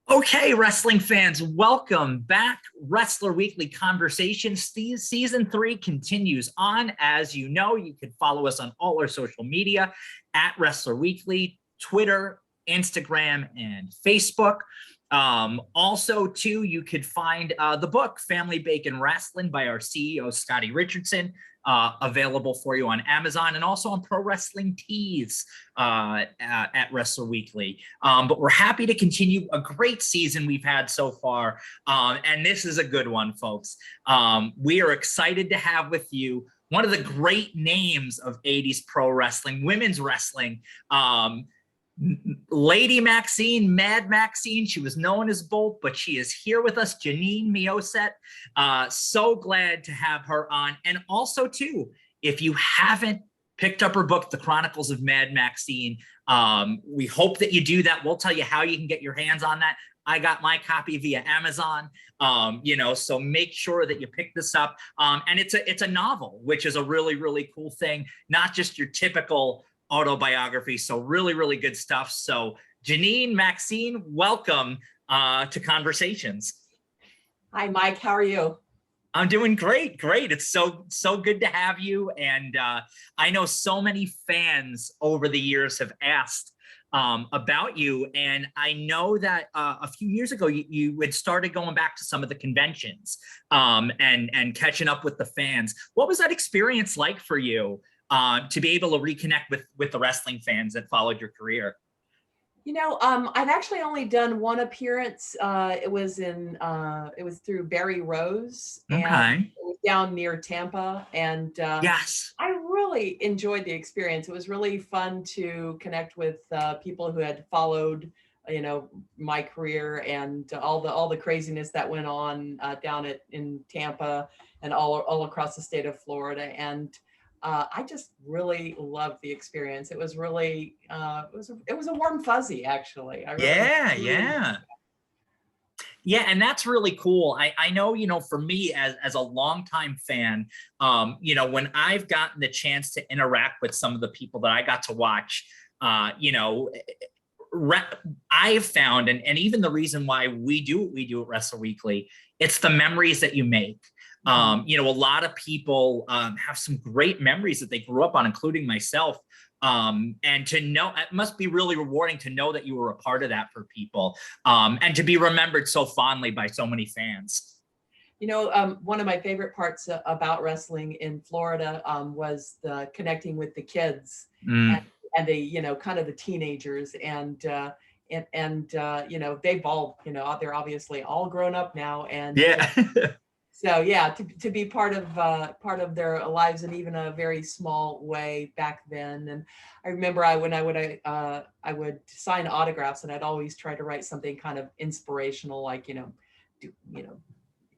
Okay, wrestling fans, welcome back. Wrestler Weekly Conversations season 3 continues on. As you know, you can follow us on all our social media at Wrestler Weekly, Twitter, Instagram, and Facebook. Also, too, you could find the book Family Bacon Wrestling by our CEO, Scotty Richardson, available for you on Amazon and also on Pro Wrestling Tees at Wrestler Weekly. But we're happy to continue a great season we've had so far. And this is a good one, folks. We are excited to have with you one of the great names of 80s pro wrestling, women's wrestling, Lady Maxine, Mad Maxine. She was known as both, but she is here with us, Janine Mioset. So glad to have her on. And also, too, if you haven't picked up her book, The Chronicles of Mad Maxine, we hope that you do that. We'll tell you how you can get your hands on that. I got my copy via Amazon, so make sure that you pick this up. And it's a novel, which is a really, really cool thing, not just your typical autobiography. So really, really good stuff. So Janine, Maxine, welcome to Conversations. Hi, Mike. How are you? I'm doing great. It's so good to have you. And I know so many fans over the years have asked about you. And I know that a few years ago, you had started going back to some of the conventions and catching up with the fans. What was that experience like for you? To be able to reconnect with the wrestling fans that followed your career? I've actually only done one appearance. It was through Barry Rose, and Okay. it was down near Tampa. And Yes. I really enjoyed the experience. It was really fun to connect with people who had followed, my career and all the craziness that went on down in Tampa and all across the state of Florida. And I just really loved the experience. It was really, it was a warm fuzzy, actually. Yeah. And that's really cool. I know, for me as a longtime fan, when I've gotten the chance to interact with some of the people that I got to watch, I've found, and even the reason why we do what we do at Wrestle Weekly, it's the memories that you make. A lot of people have some great memories that they grew up on, including myself. And to know, it must be really rewarding to know that you were a part of that for people, and to be remembered so fondly by so many fans. One of my favorite parts about wrestling in Florida was the connecting with the kids and the, kind of the teenagers and they've all, they're obviously all grown up now. And yeah. So yeah, to be part of their lives in even a very small way back then. And I remember when I would sign autographs, and I'd always try to write something kind of inspirational, like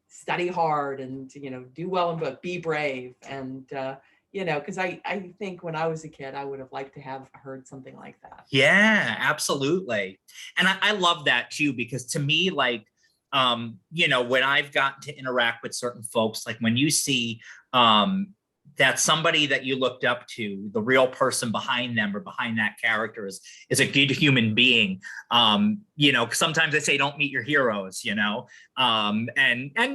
study hard and do well in book, be brave, and because I think when I was a kid, I would have liked to have heard something like that. Yeah, absolutely. And I love that too, because to me, like, when I've gotten to interact with certain folks, like when you see that somebody that you looked up to, the real person behind them or behind that character is a good human being. Sometimes I say don't meet your heroes, and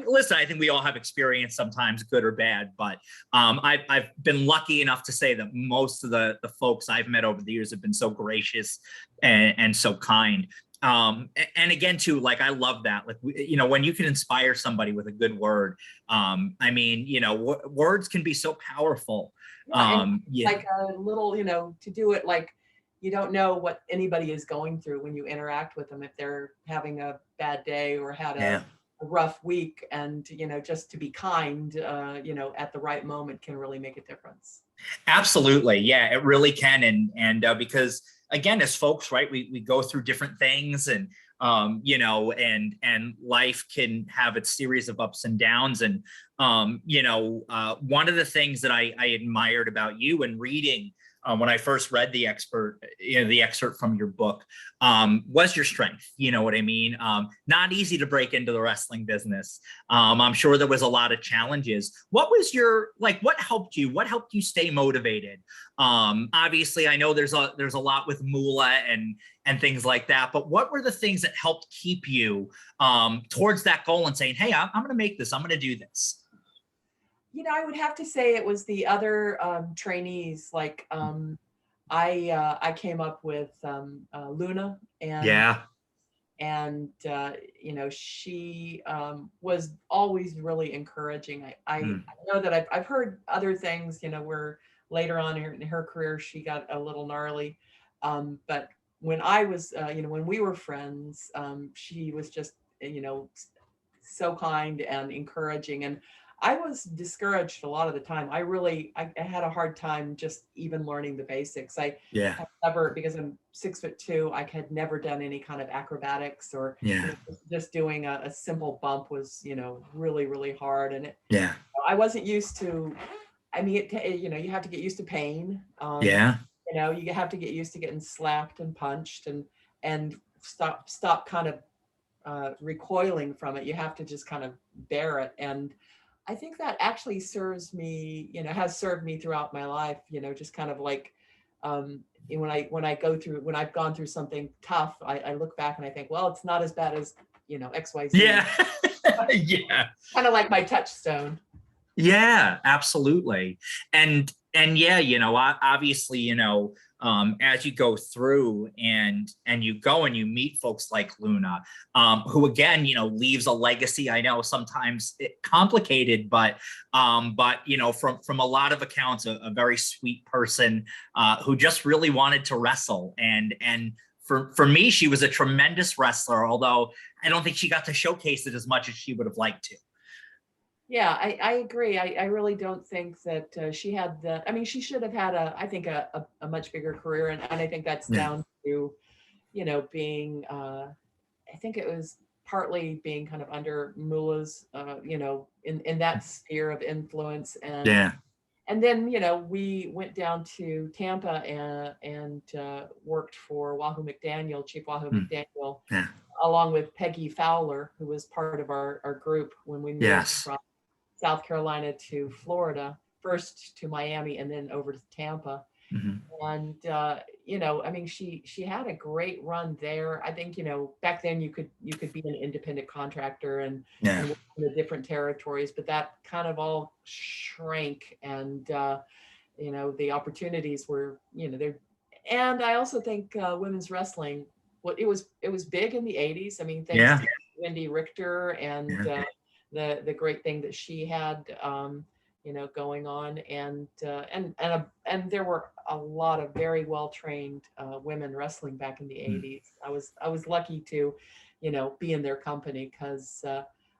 listen, I think we all have experience, sometimes good or bad, but I've been lucky enough to say that most of the folks I've met over the years have been so gracious and so kind. And again, too, like, I love that, like, when you can inspire somebody with a good word, words can be so powerful. Like a little, to do it, like, you don't know what anybody is going through when you interact with them, if they're having a bad day or had a rough week, and, just to be kind, at the right moment can really make a difference. Absolutely. Yeah, it really can. And because, again, as folks, right, we go through different things, and and life can have its series of ups and downs. And one of the things that I admired about you and reading when I first read the excerpt from your book, was your strength. You know what I mean? Not easy to break into the wrestling business. I'm sure there was a lot of challenges. What was what helped you? What helped you stay motivated? Obviously, I know there's a lot with Moolah and things like that, but what were the things that helped keep you towards that goal and saying, hey, I'm going to make this, I'm going to do this? I would have to say it was the other trainees. Like I came up with Luna, Yeah. and she was always really encouraging. I know that I've heard other things, where later on in her career she got a little gnarly, but when I was when we were friends, she was just so kind and encouraging. And I was discouraged a lot of the time. I had a hard time just even learning the basics. I have never, because I'm 6'2", I had never done any kind of acrobatics, or just doing a simple bump was, really, really hard. And I wasn't used to, you have to get used to pain. You have to get used to getting slapped and punched and stop kind of recoiling from it. You have to just kind of bear it. And I think that actually serves me, has served me throughout my life, just kind of like, when I've gone through something tough, I look back and I think, well, it's not as bad as, XYZ. Yeah. Yeah. Kind of like my touchstone. Yeah, absolutely. And yeah, obviously, as you go through and you go and you meet folks like Luna, who again, leaves a legacy. I know sometimes complicated, but from a lot of accounts, a very sweet person, who just really wanted to wrestle. And for me, she was a tremendous wrestler, although I don't think she got to showcase it as much as she would have liked to. Yeah, I agree. I really don't think that she had she should have had a much bigger career. And I think that's down to, being, I think it was partly being kind of under Mullah's, in that sphere of influence. And then, we went down to Tampa and worked for Chief Wahoo McDaniel, along with Peggy Fowler, who was part of our group when we moved from South Carolina to Florida, first to Miami and then over to Tampa. And, she had a great run there. I think, back then you could be an independent contractor and work in the different territories, but that kind of all shrank. And, the opportunities were, there. And I also think women's wrestling, it was big in the 80s. I mean, thanks to Wendy Richter and the great thing that she had, going on, and there were a lot of very well trained women wrestling back in the 80s. I was lucky to, be in their company, because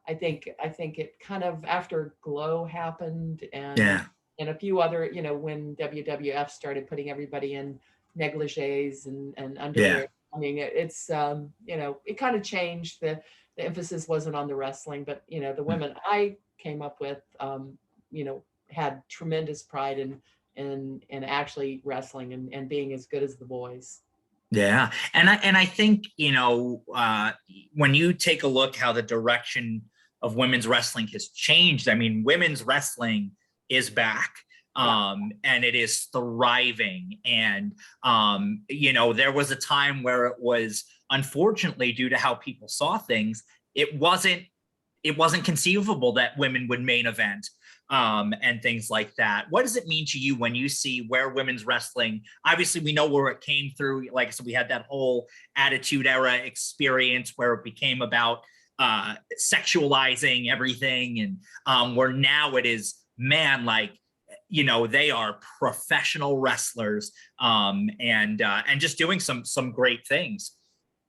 I think it kind of, after Glow happened and a few other, when WWF started putting everybody in negligees and underwear. I mean, it's it kind of changed. The emphasis wasn't on the wrestling, but the women I came up with, had tremendous pride in actually wrestling and being as good as the boys. Yeah, and I think when you take a look how the direction of women's wrestling has changed. I mean, women's wrestling is back. And it is thriving. And, there was a time where it was, unfortunately, due to how people saw things, it wasn't conceivable that women would main event and things like that. What does it mean to you when you see where women's wrestling, obviously we know where it came through. Like I said, we had that whole Attitude Era experience where it became about sexualizing everything. And where now it is, man, like, they are professional wrestlers and just doing some great things.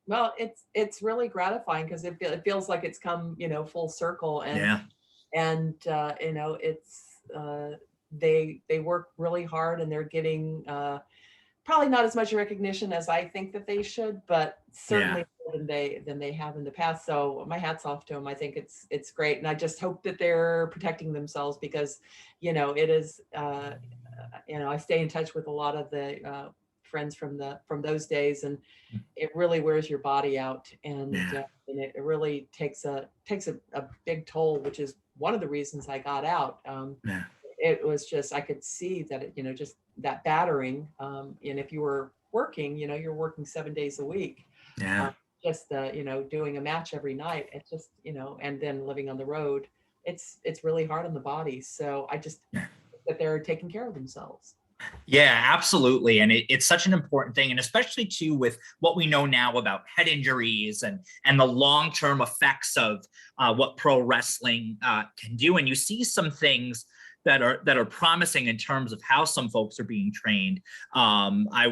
Well, it's really gratifying, because it feels like it's come, full circle. And it's they work really hard, and they're getting probably not as much recognition as I think that they should, but certainly more than they have in the past. So my hat's off to them. I think it's great, and I just hope that they're protecting themselves, because it is I stay in touch with a lot of the friends from those days, and it really wears your body out, and it really takes a big toll, which is one of the reasons I got out. It was just, I could see that just that battering, and if you were working, you're working 7 days a week. Just doing a match every night. It's just, and then living on the road, it's really hard on the body. So I just think that they're taking care of themselves. Yeah, absolutely. And it's such an important thing. And especially too, with what we know now about head injuries and the long-term effects of what pro wrestling can do. And you see some things that are promising in terms of how some folks are being trained. I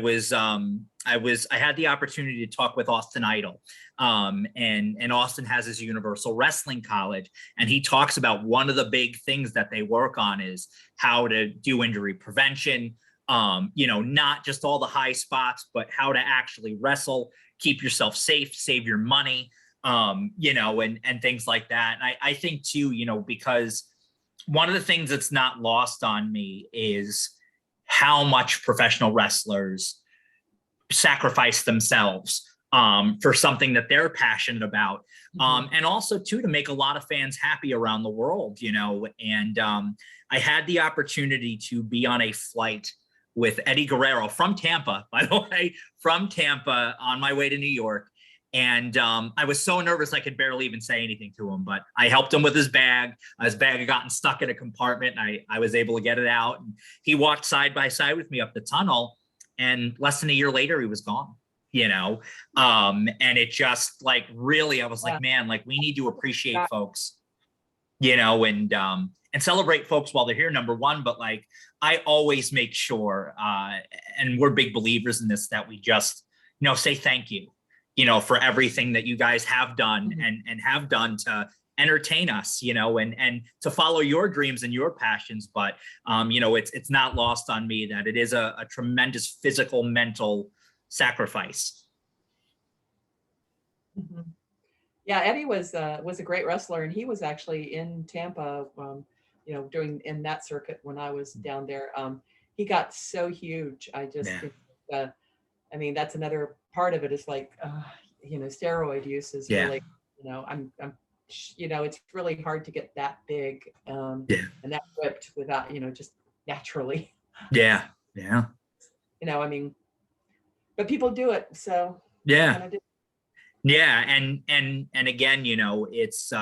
had the opportunity to talk with Austin Idol, and Austin has his Universal Wrestling College, and he talks about one of the big things that they work on is how to do injury prevention. Not just all the high spots, but how to actually wrestle, keep yourself safe, save your money, and things like that. And I think too, because one of the things that's not lost on me is how much professional wrestlers sacrifice themselves for something that they're passionate about. And also too, to make a lot of fans happy around the world, and I had the opportunity to be on a flight with Eddie Guerrero from Tampa, by the way, from Tampa on my way to New York. And I was so nervous I could barely even say anything to him, but I helped him with his bag. His bag had gotten stuck in a compartment, and I was able to get it out. And he walked side by side with me up the tunnel, and less than a year later, he was gone, and it just really, I was like, man, we need to appreciate folks, and celebrate folks while they're here, number one. But I always make sure, and we're big believers in this, that we just, say thank you, for everything that you guys have done and have done to entertain us, and to follow your dreams and your passions. But, it's not lost on me that it is a tremendous physical, mental sacrifice. Yeah, Eddie was a great wrestler, and he was actually in Tampa, doing in that circuit when I was down there. He got so huge. I just think, that's another part of it, is steroid use is really, it's really hard to get that big and that ripped without, just naturally. Yeah. But people do it. So yeah. And again, it's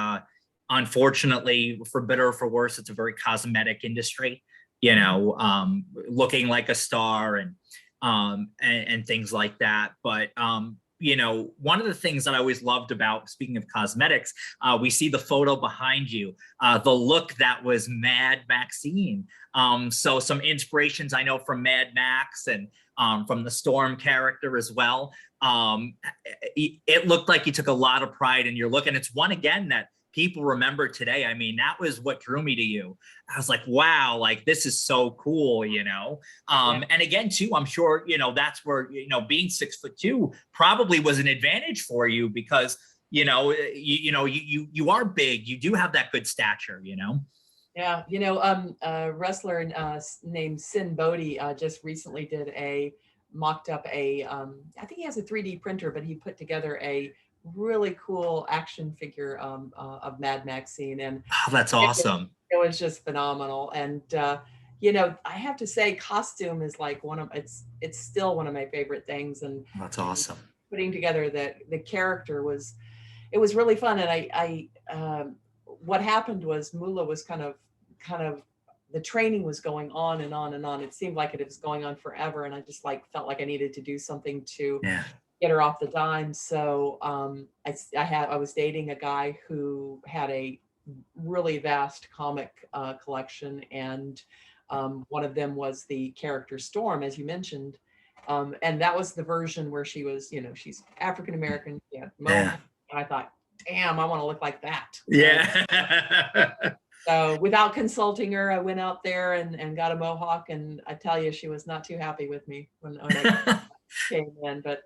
unfortunately, for better or for worse, it's a very cosmetic industry, looking like a star and things like that. But, one of the things that I always loved about, speaking of cosmetics, we see the photo behind you, the look that was Mad Maxine. So some inspirations I know from Mad Max and from the Storm character as well. It looked like you took a lot of pride in your look, and it's one, again, that people remember today. That was what drew me to you. I was like, wow, this is so cool, And again, too, I'm sure, that's where, being 6'2" probably was an advantage for you, because, you are big, you do have that good stature, Yeah. A wrestler named Sin Bodhi just recently mocked up I think he has a 3D printer, but he put together a really cool action figure of Mad Maxine, and that's awesome. It was just phenomenal. And I have to say, costume is it's still one of my favorite things. And that's awesome. Putting together the character was really fun. And I what happened was Moolah was kind of the training was going on and on and on. It seemed like it was going on forever, and I just felt like I needed to do something to get her off the dime. So I was dating a guy who had a really vast comic collection, and one of them was the character Storm, as you mentioned, and that was the version where she was, she's African American. And I thought, damn, I want to look like that. So without consulting her, I went out there and got a mohawk, and I tell you, she was not too happy with me when I came in, but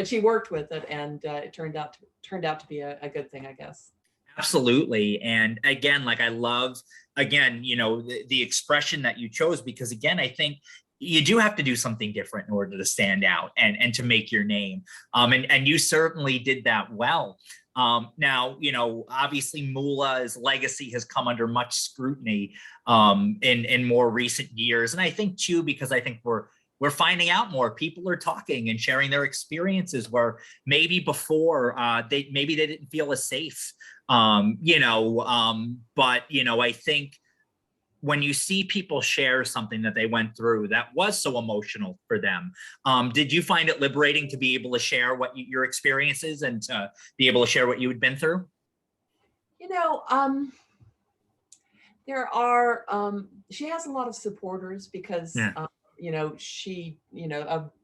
she worked with it, and it turned out to be a good thing, I guess. Absolutely. And again, like I love, again, the expression that you chose, because again, I think you do have to do something different in order to stand out and to make your name. And you certainly did that well. Now, obviously Moolah's legacy has come under much scrutiny in more recent years. And I think too, because I think we're finding out more. People are talking and sharing their experiences where maybe before they didn't feel as safe. But I think when you see people share something that they went through that was so emotional for them, did you find it liberating to be able to share your experiences and to be able to share what you had been through? There are, she has a lot of supporters because, Yeah. she,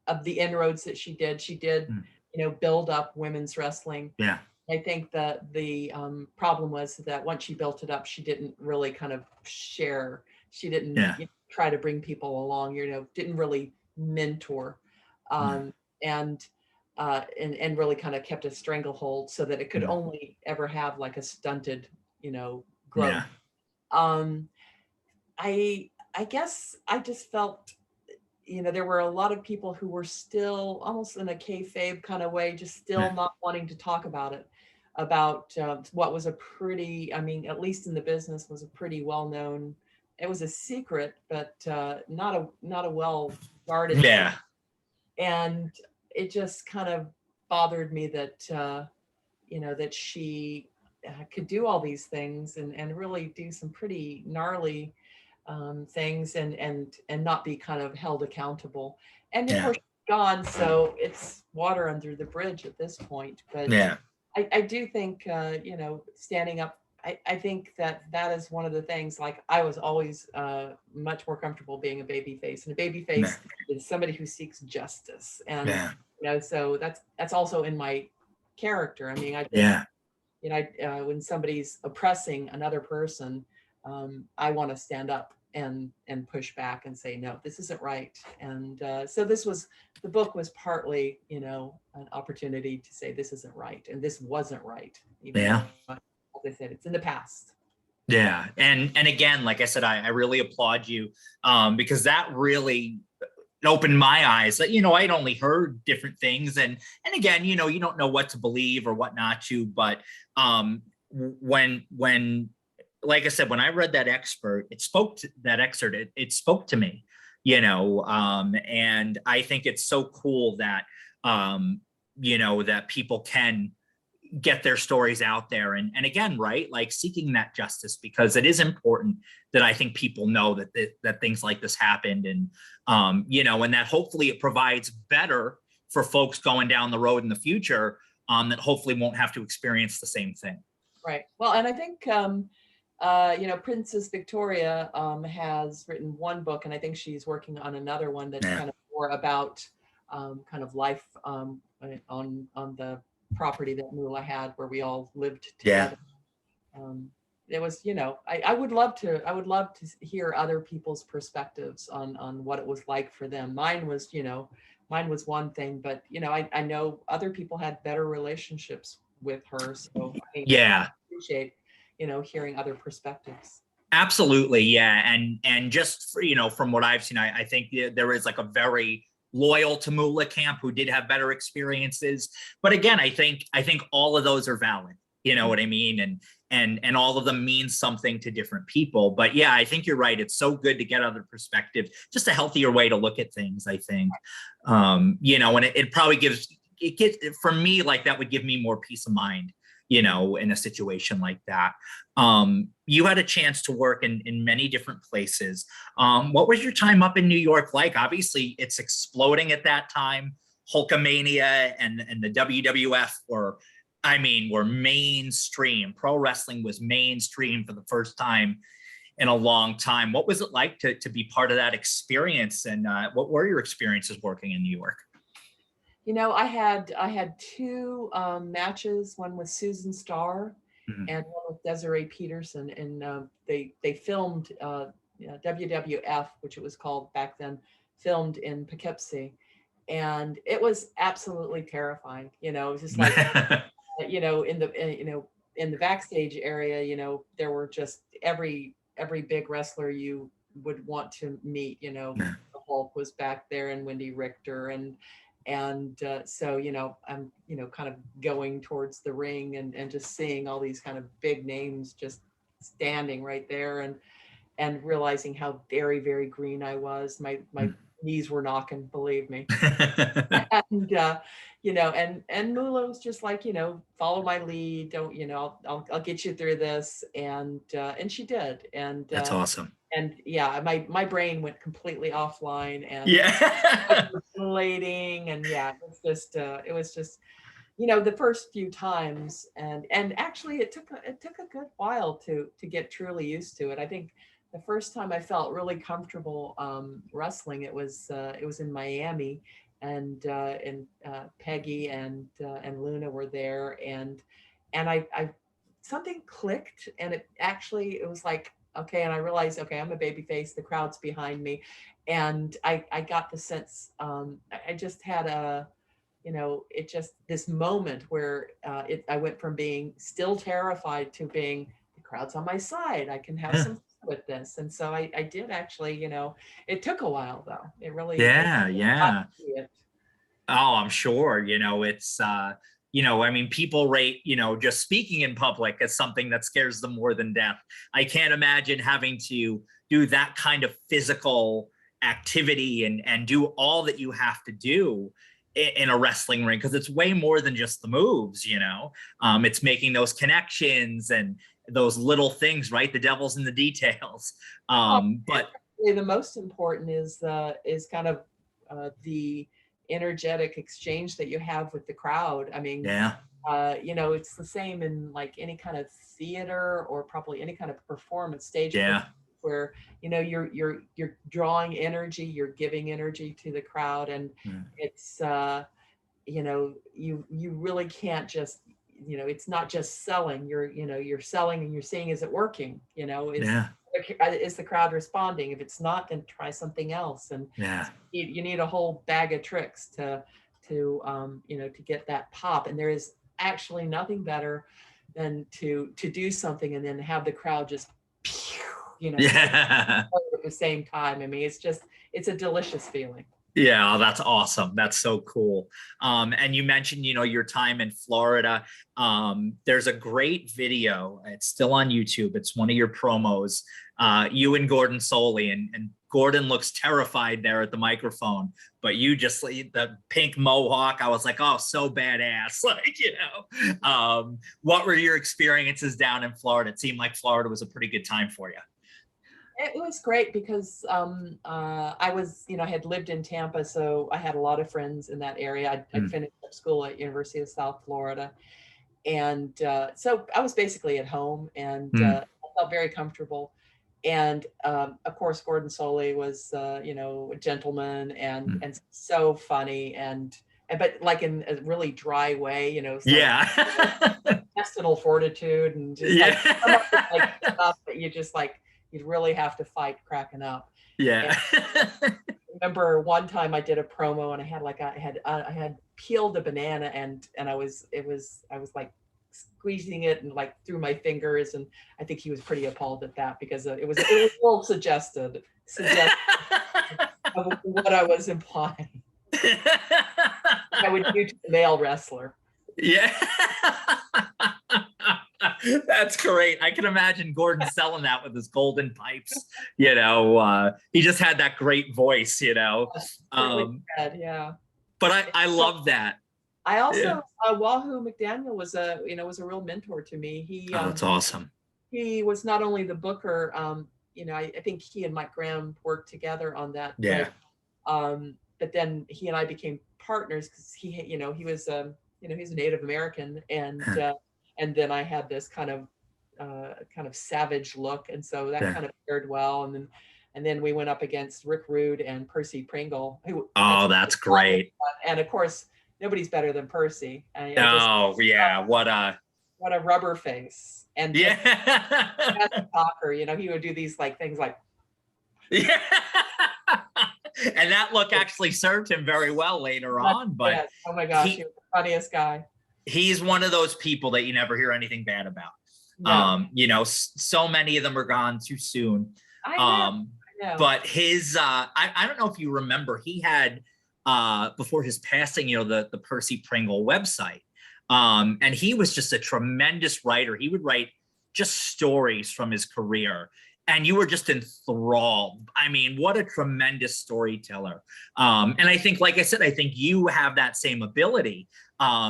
of the inroads that she did, build up women's wrestling. Yeah. I think that the problem was that once she built it up, she didn't really kind of share. She didn't try to bring people along, didn't really mentor, and really kind of kept a stranglehold so that it could only ever have like a stunted, growth. Yeah. I guess I just felt, there were a lot of people who were still almost in a kayfabe kind of way, just still not wanting to talk about it, about what was a pretty, at least in the business, was a pretty well-known, it was a secret, but not a well-guarded. Yeah. And it just kind of bothered me that, that she could do all these things and really do some pretty gnarly things and not be kind of held accountable. And of course, she's gone, so it's water under the bridge at this point. But I do think, standing up, I think that is one of the things. Like I was always much more comfortable being a baby face, and a baby face is somebody who seeks justice. And so that's also in my character. When somebody's oppressing another person, I want to stand up and push back and say, no, this isn't right. And so the book was partly, an opportunity to say this isn't right and this wasn't right. Even though, as I said, it's in the past. Yeah. And again, like I said, I really applaud you because that really opened my eyes. That I'd only heard different things, and again, you don't know what to believe or what not to. But when like I said, when I read that excerpt, it spoke to me. And I think it's so cool that that people can get their stories out there and again, right, like seeking that justice, because it is important that I think people know that things like this happened, and and that hopefully it provides better for folks going down the road in the future, that hopefully won't have to experience the same thing. Right. Well, and I think Princess Victoria has written one book, and I think she's working on another one that's kind of more about kind of life on the property that Moolah had, where we all lived together. It was, I would love to hear other people's perspectives on what it was like for them. Mine was one thing, but I know other people had better relationships with her, so I appreciate hearing other perspectives. Absolutely. Yeah. And just for, from what I've seen, I think there is like a very loyal to Moolah camp who did have better experiences. But again, I think all of those are valid. You know what I mean? And all of them mean something to different people. But yeah, I think you're right. It's so good to get other perspectives, just a healthier way to look at things, I think. And it probably for me, like that would give me more peace of mind, in a situation like that. You had a chance to work in many different places. What was your time up in New York like? Obviously, it's exploding at that time. Hulkamania and the WWF were mainstream. Pro wrestling was mainstream for the first time in a long time. What was it like to be part of that experience? And what were your experiences working in New York? I had two matches, one with Susan Starr and one with Desiree Peterson, and they filmed WWF, which it was called back then, filmed in Poughkeepsie, and it was absolutely terrifying. It was just like in the backstage area, you know, there were just every big wrestler you would want to meet, you know, Yeah. the Hulk was back there and Wendy Richter and so, you know, I'm, you know, kind of going towards the ring and just seeing all these kind of big names just standing right there and realizing how very, very green I was. My knees were knocking, believe me. And you know, and Mula was just like, you know, follow my lead, don't, you know, I'll get you through this, and she did, That's awesome. and yeah, my brain went completely offline, and Yeah. hyperventilating, and yeah, it was just, you know, the first few times, and actually it took a good while to get truly used to it. I think the first time I felt really comfortable wrestling, it was in Miami, and Peggy and Luna were there, and I something clicked, and it was like, okay, and I realized, okay, I'm a baby face, the crowd's behind me, and I got the sense, I just had a, you know, it just this moment where I went from being still terrified to being, the crowd's on my side, I can have Yeah. some fun with this. And so I did actually, you know, it took a while though. It really, Yeah. Oh, I'm sure, you know, it's, you know, I mean, people rate, you know, just speaking in public as something that scares them more than death. I can't imagine having to do that kind of physical activity and do all that you have to do in a wrestling ring, because it's way more than just the moves, you know. It's making those connections and those little things, right? The devil's in the details. But the most important is kind of the energetic exchange that you have with the crowd. I mean, yeah, you know, it's the same in like any kind of theater or probably any kind of performance, stage yeah, where, you know, you're drawing energy, you're giving energy to the crowd, and it's you know, you really can't just, you know, it's not just selling, you know, you're selling and you're seeing, is it working, you know, yeah, is the crowd responding? If it's not, then try something else. And yeah. you need a whole bag of tricks to you know, to get that pop. And there is actually nothing better than to do something and then have the crowd just, you know, Yeah. at the same time. I mean, it's a delicious feeling. Yeah, that's awesome. That's so cool. And you mentioned, you know, your time in Florida. There's a great video. It's still on YouTube. It's one of your promos. You and Gordon Soley, and Gordon looks terrified there at the microphone, but you just, the pink mohawk, I was like, oh, so badass. Like, you know, what were your experiences down in Florida? It seemed like Florida was a pretty good time for you. It was great because I was, you know, I had lived in Tampa, so I had a lot of friends in that area. I'd finished up school at University of South Florida, and so I was basically at home, and I felt very comfortable. And of course, Gordon Soley was, you know, a gentleman and so funny, but like in a really dry way, you know. So Yeah. intestinal fortitude and just Yeah. like stuff that you just like, you'd really have to fight cracking up. Yeah. I remember one time I did a promo and I had peeled a banana and I was like squeezing it and like through my fingers, and I think he was pretty appalled at that because it was a little suggested of what I was implying I would do to the male wrestler. Yeah. That's great. I can imagine Gordon selling that with his golden pipes. You know, he just had that great voice, you know. Yeah. But I love that. I also, Wahoo McDaniel was a real mentor to me. That's awesome. He was not only the booker, you know, I think he and Mike Graham worked together on that. Yeah. But then he and I became partners because he was, you know, he's a Native American, and then I had this kind of savage look, and so that kind of paired well. And then we went up against Rick Rude and Percy Pringle. That's great. And of course, nobody's better than Percy. And, what a rubber face. And yeah, as a talker, you know, he would do these like things like yeah. And that look actually served him very well later on. But yes. Oh my gosh, he was the funniest guy. he's one of those people that you never hear anything bad about. No. You know, so many of them are gone too soon. I know. I know. But his, I don't know if you remember, he had, before his passing, you know, the Percy Pringle website. And he was just a tremendous writer. He would write just stories from his career, and you were just enthralled. I mean, what a tremendous storyteller. And I think, like I said, I think you have that same ability,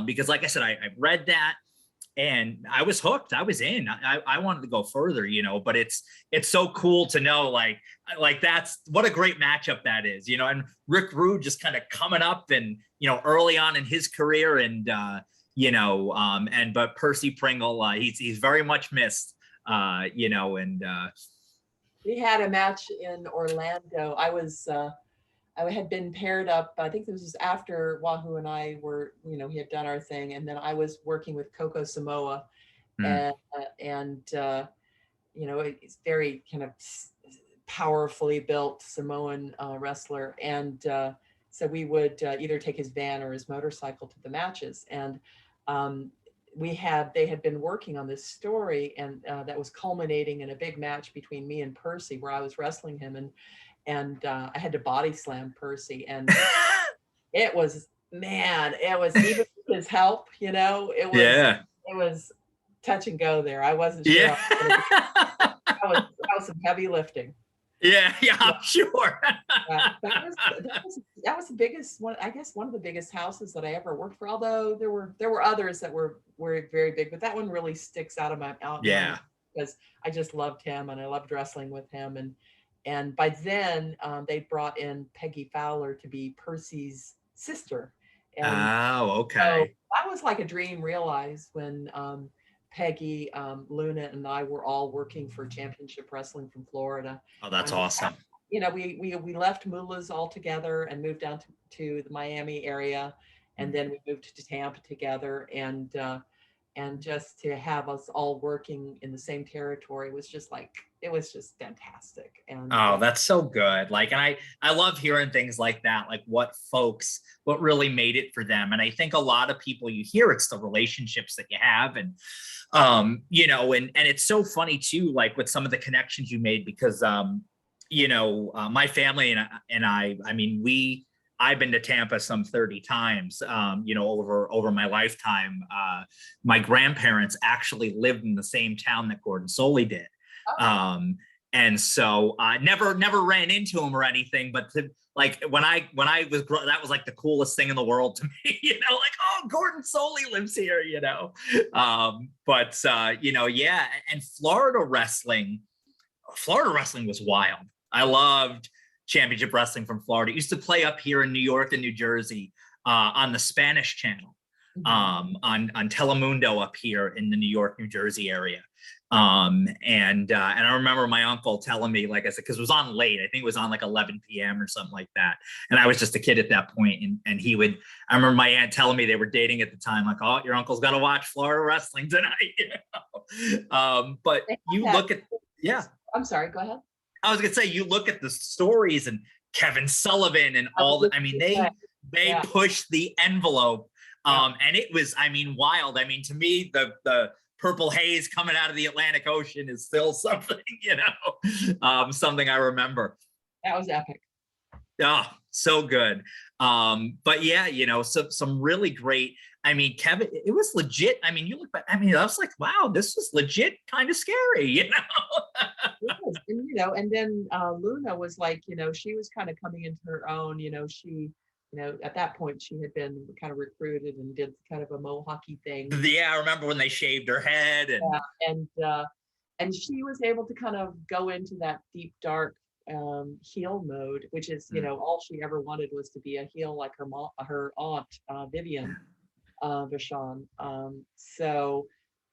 because like I said, I read that and I was hooked. I was in. I wanted to go further, you know, but it's so cool to know, like that's what a great matchup that is, you know, and Rick Rude just kind of coming up and, you know, early on in his career, and you know, but Percy Pringle, he's very much missed, you know, and we had a match in Orlando. I had been paired up. I think this was after Wahoo and I were, you know, he had done our thing, and then I was working with Coco Samoa, and you know, it's very kind of powerfully built Samoan wrestler, and so we would either take his van or his motorcycle to the matches, and they had been working on this story, and that was culminating in a big match between me and Percy, where I was wrestling him, and I had to body slam Percy, and it was even with his help, you know, it was touch and go there. I wasn't sure. Yeah. That was some heavy lifting. Yeah, I'm sure. That was the biggest one. I guess one of the biggest houses that I ever worked for. Although there were others that were very big, but that one really sticks out. Yeah, because I just loved him, and I loved wrestling with him, and by then they brought in Peggy Fowler to be Percy's sister. And okay. So that was like a dream realized when Peggy, Luna, and I were all working for Championship Wrestling from Florida. Oh, that's awesome. You know, we left Moolah's all together and moved down to the Miami area, and then we moved to Tampa together, and just to have us all working in the same territory was just like, it was just fantastic. And that's so good. Like, and I love hearing things like that, like what really made it for them. And I think a lot of people, you hear, it's the relationships that you have, and you know, and it's so funny too, like with some of the connections you made, because you know, my family and I mean, I've been to Tampa some 30 times, you know, over my lifetime. My grandparents actually lived in the same town that Gordon Soley did. And so I never ran into him or anything, but like when I was, that was like the coolest thing in the world to me, you know, like, oh, Gordon Soley lives here, you know. But you know, yeah. And Florida wrestling was wild. I loved Championship Wrestling from Florida. It used to play up here in New York and New Jersey on the Spanish channel, on Telemundo up here in the New York, New Jersey area. And I remember my uncle telling me, like I said, because it was on late, I think it was on like 11 p.m. or something like that. And I was just a kid at that point, and I remember my aunt telling me they were dating at the time, like, oh, your uncle's got to watch Florida wrestling tonight. You know? But you look at, yeah. I'm sorry, go ahead. I was gonna say, you look at the stories and Kevin Sullivan and all that. I mean, they pushed the envelope, and it was, I mean, wild. I mean, to me, the purple haze coming out of the Atlantic Ocean is still something, you know, something I remember. That was epic. Oh, so good. But yeah, you know, so some really great. I mean, Kevin, it was legit. I mean, you look back, I mean, I was like, wow, this was legit kind of scary, you know? And, you know, and then Luna was like, you know, she was kind of coming into her own, you know, she, you know, at that point she had been kind of recruited and did kind of a mohawky thing. Yeah, I remember when they shaved her head. And she was able to kind of go into that deep, dark heel mode, which is, you know, all she ever wanted was to be a heel like her aunt, Vivian Vachon. So,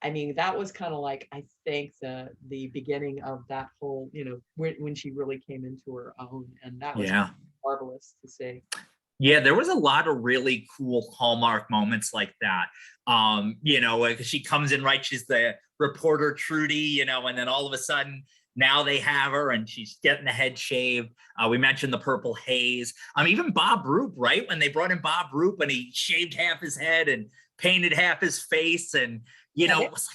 I mean, that was kind of like, I think the beginning of that whole, you know, when she really came into her own, and that was marvelous to see. Yeah, there was a lot of really cool hallmark moments like that. You know, like she comes in, right, she's the reporter Trudy, you know, and then all of a sudden now they have her and she's getting the head shaved. We mentioned the purple haze. Even Bob Roop, right? When they brought in Bob Roop and he shaved half his head, and painted half his face, and it was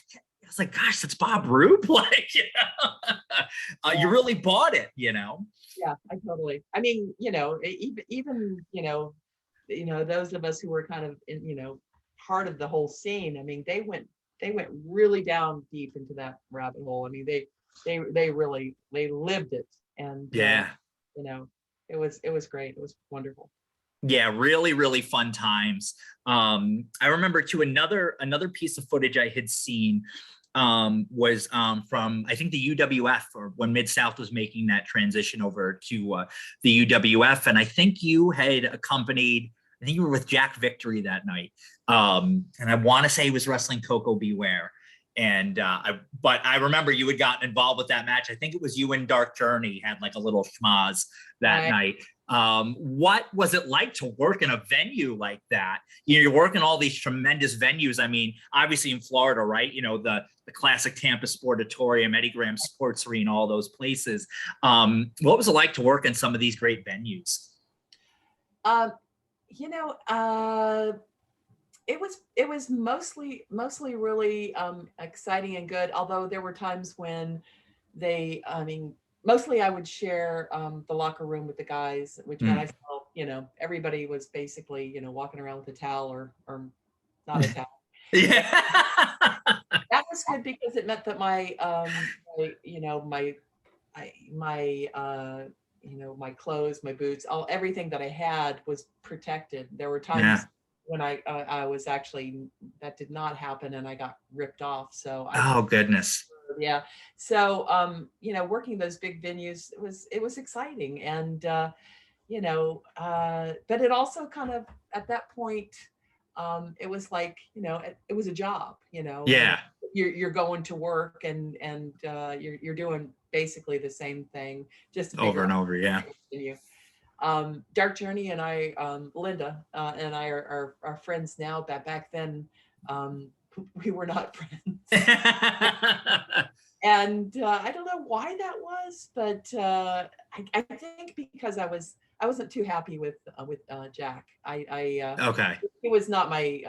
like, gosh, that's Bob Roop. Like, you really bought it, Yeah, I totally. I mean, even those of us who were kind of part of the whole scene. I mean, they went really down deep into that rabbit hole. I mean, they really lived it, and it was great. It was wonderful. Yeah, really, really fun times. I remember too, another piece of footage I had seen was from, I think, the UWF, or when Mid-South was making that transition over to the UWF. And I think you had accompanied, I think you were with Jack Victory that night. And I want to say he was wrestling Coco Beware. And but I remember you had gotten involved with that match. I think it was you and Dark Journey had like a little schmoz that night. What was it like to work in a venue like that? You're working all these tremendous venues. I mean, obviously in Florida, right? The classic Tampa Sportatorium, Eddie Graham Sports Arena, all those places. What was it like to work in some of these great venues? It was mostly really exciting and good. Although there were times when mostly I would share the locker room with the guys, which meant I felt, everybody was basically, walking around with a towel or not a towel. Yeah. That was good because it meant that my clothes, my boots, everything that I had was protected. There were times when I was actually, that did not happen, and I got ripped off. So goodness. Yeah. So working those big venues, it was exciting, and but it also kind of, at that point, it was like, it was a job, Yeah. You're going to work, and you're doing basically the same thing, just over and over. Yeah. Dark Journey and I, Linda and I are friends now, but back then we were not friends. And I don't know why that was, but I think because I wasn't too happy with Jack. Okay. It was not my.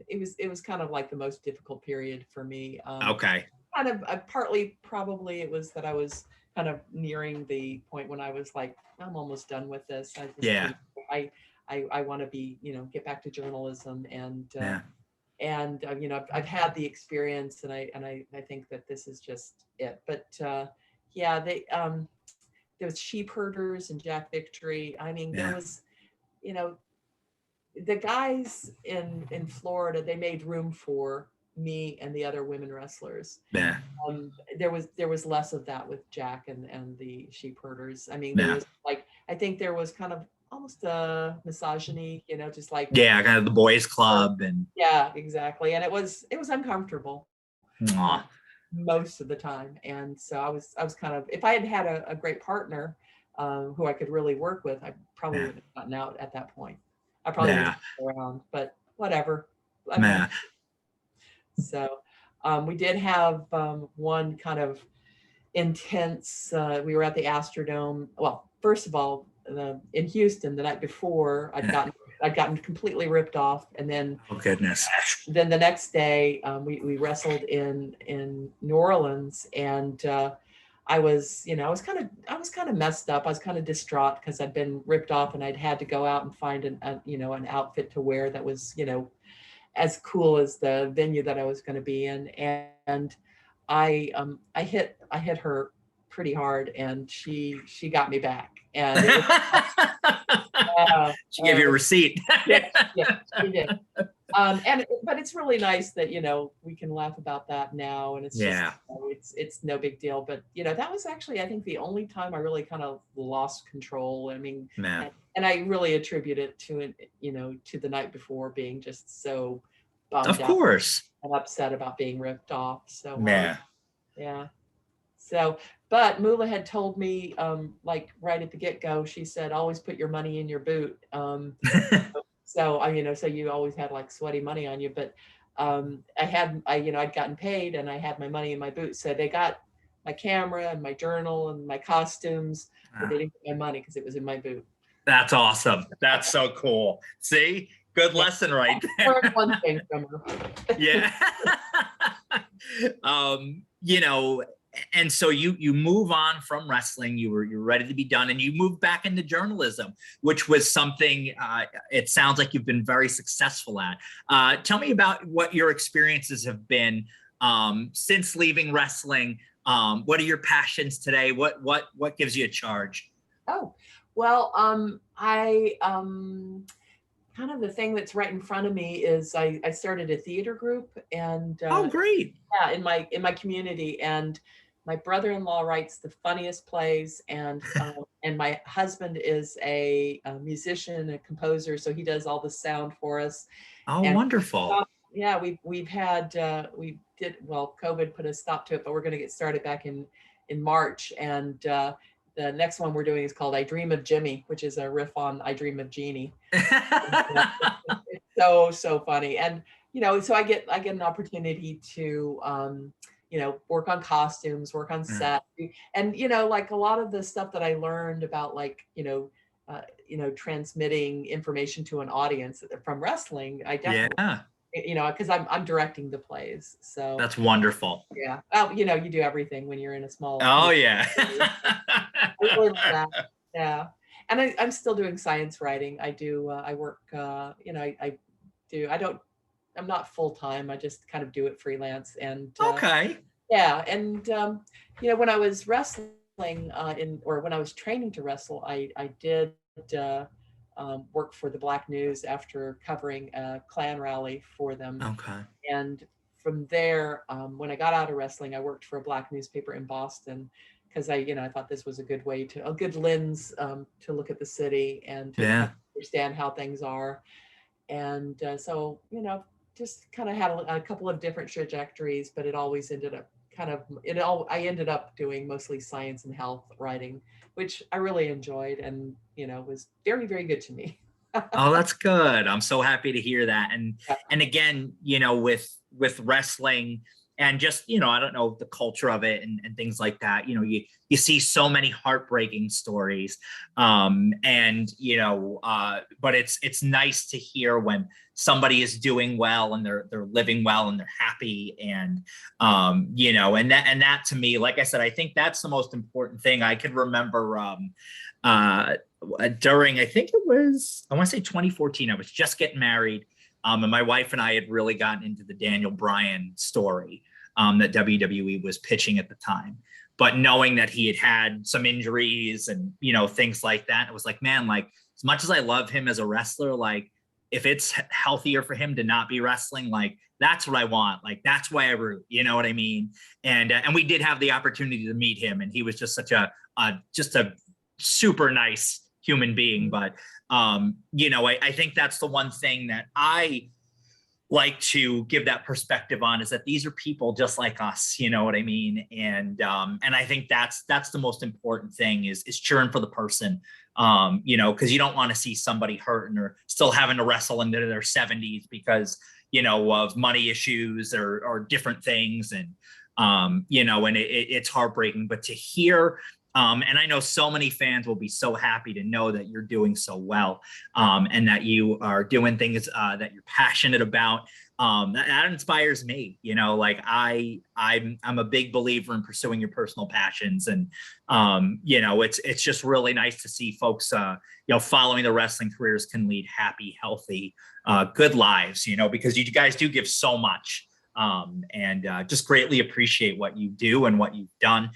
It was kind of like the most difficult period for me. Okay. Kind of partly, probably it was that I was kind of nearing the point when I was like, I'm almost done with this. I want to be, get back to journalism, and I've had the experience, and I think that this is just it. But there was Sheep Herders and Jack Victory. I mean, there was, the guys in Florida, they made room for me and the other women wrestlers. Yeah. There was less of that with Jack and the Sheep Herders. I mean, there was like, I think there was kind of almost a misogyny, just like, kind of the boys club. And yeah, exactly. And it was uncomfortable. Aww. Most of the time. And so I was kind of, if I had a great partner who I could really work with, I probably would have gotten out at that point. I probably would have been around, but whatever. So we did have one kind of intense, we were at the Astrodome. Well, first of all, in Houston the night before, I'd gotten completely ripped off, and then goodness. Then the next day we wrestled in New Orleans, and I was kind of messed up. I was kind of distraught because I'd been ripped off, and I'd had to go out and find an outfit to wear that was as cool as the venue that I was going to be in. And I hit her pretty hard, and she got me back. And she gave you a receipt. Yeah, she did. But it's really nice that we can laugh about that now, and it's just it's no big deal. But that was actually, I think, the only time I really kind of lost control. I mean, and I really attribute it to to the night before being just so bummed of course out and upset about being ripped off. So yeah. So, but Moolah had told me, like right at the get-go, she said, always put your money in your boot. So so you always had like sweaty money on you, but I'd gotten paid, and I had my money in my boot. So they got my camera and my journal and my costumes, but they didn't get my money because it was in my boot. That's awesome. That's so cool. See, Good lesson right there. Learned one thing from her. Yeah. You know, and so you move on from wrestling. You're ready to be done, and you move back into journalism, which was something it sounds like you've been very successful at. Tell me about what your experiences have been since leaving wrestling. What are your passions today? What gives you a charge? Oh, well, I kind of the thing that's right in front of me is I started a theater group, and Oh, great. yeah, in my community, and my brother-in-law writes the funniest plays, and my husband is a musician, a composer, so he does all the sound for us. Oh, And wonderful. yeah, we've had COVID put a stop to it, but we're going to get started back in March, and the next one we're doing is called I Dream of Jimmy, which is a riff on I Dream of Jeannie. It's so funny. And so I get an opportunity to work on costumes, work on set, and like a lot of the stuff that I learned about, like transmitting information to an audience from wrestling, I definitely Yeah, because I'm directing the plays, so that's wonderful. yeah. You do everything when you're in a small Oh, community. yeah. I really love that. Yeah. And I'm still doing science writing. I do, I work, I do, I'm not full time. I just kind of do it freelance. And Okay. yeah. And, when I was wrestling or when I was training to wrestle, I did work for the Black News after covering a Klan rally for them. Okay. And from there, when I got out of wrestling, I worked for a Black newspaper in Boston, because I thought this was a good lens to look at the city and to kind Yeah. of understand how things are. And so, just kind of had a couple of different trajectories, but it always ended up I ended up doing mostly science and health writing, which I really enjoyed, and, was very, very good to me. Oh, that's good. I'm so happy to hear that. Yeah. And again, with wrestling and just, I don't know, the culture of it and things like that, you see so many heartbreaking stories. But it's nice to hear when somebody is doing well and they're living well and they're happy. And and that to me, like I said, I think that's the most important thing. I can remember during, I think it was, I want to say 2014, I was just getting married. And my wife and I had really gotten into the Daniel Bryan story that WWE was pitching at the time. But knowing that he had some injuries and, things like that, it was like, man, like, as much as I love him as a wrestler, like, if it's healthier for him to not be wrestling, like, that's what I want. Like, that's why I root, you know what I mean? And we did have the opportunity to meet him, and he was just such a super nice human being. But I think that's the one thing that I like to give that perspective on, is that these are people just like us, you know what I mean? And I think that's the most important thing, is cheering for the person, because you don't want to see somebody hurting or still having to wrestle into their 70s because of money issues or different things. And it's heartbreaking. But to hear and I know so many fans will be so happy to know that you're doing so well, and that you are doing things that you're passionate about. That inspires me. Like I'm a big believer in pursuing your personal passions, and it's just really nice to see folks following the wrestling careers can lead happy, healthy, good lives. Because you guys do give so much, and just greatly appreciate what you do and what you've done.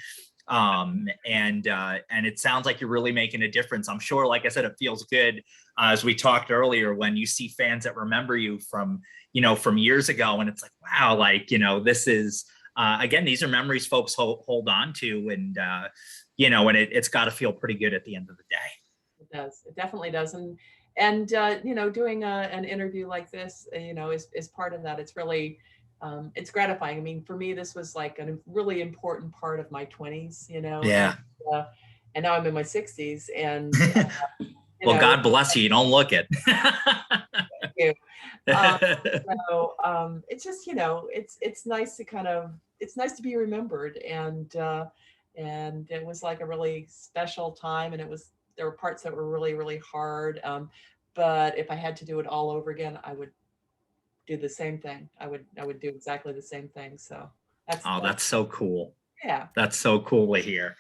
And it sounds like you're really making a difference. I'm sure, like I said, it feels good, as we talked earlier, when you see fans that remember you from years ago, and it's like, wow, like, this is, again, these are memories folks hold on to, and, and it's got to feel pretty good at the end of the day. It does. It definitely does. And doing an interview like this, is part of that. It's really, it's gratifying. I mean, for me, this was like a really important part of my 20s, Yeah. And now I'm in my 60s, and well, God bless you. You don't look it. Thank you. It's just, it's nice to it's nice to be remembered, and it was like a really special time, and there were parts that were really, really hard. but if I had to do it all over again, I would do the same thing. I would do exactly the same thing. So that's so cool. Yeah. That's so cool to hear.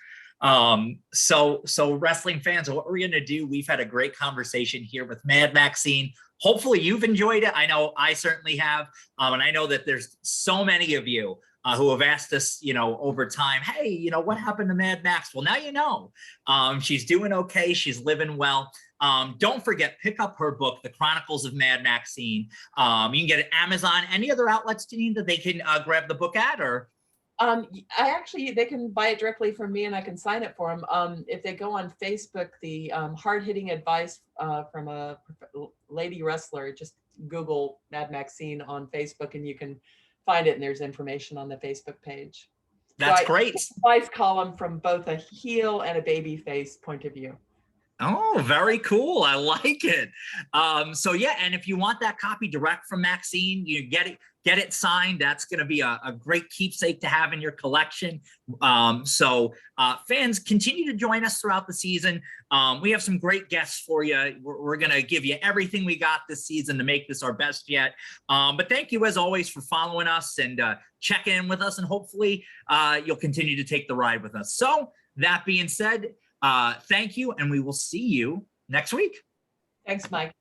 So wrestling fans, what we're going to do, we've had a great conversation here with Mad Maxine. Hopefully you've enjoyed it. I know I certainly have. And I know that there's so many of you who have asked us, over time, hey, what happened to Mad Max? Well, now you know. She's doing okay. She's living well. Don't forget, pick up her book, The Chronicles of Mad Maxine. You can get it at Amazon. Any other outlets, Janine, that they can grab the book at, or? They can buy it directly from me and I can sign it for them. If they go on Facebook, the hard-hitting advice from a lady wrestler, just Google Mad Maxine on Facebook and you can find it, and there's information on the Facebook page. That's great. Advice column from both a heel and a baby face point of view. Oh, very cool. I like it. So yeah, and if you want that copy direct from Maxine, you get it signed. That's going to be a great keepsake to have in your collection. So fans, continue to join us throughout the season. We have some great guests for you. We're going to give you everything we got this season to make this our best yet. But thank you as always for following us and checking in with us, and hopefully you'll continue to take the ride with us. So that being said, thank you, and we will see you next week. Thanks, Mike.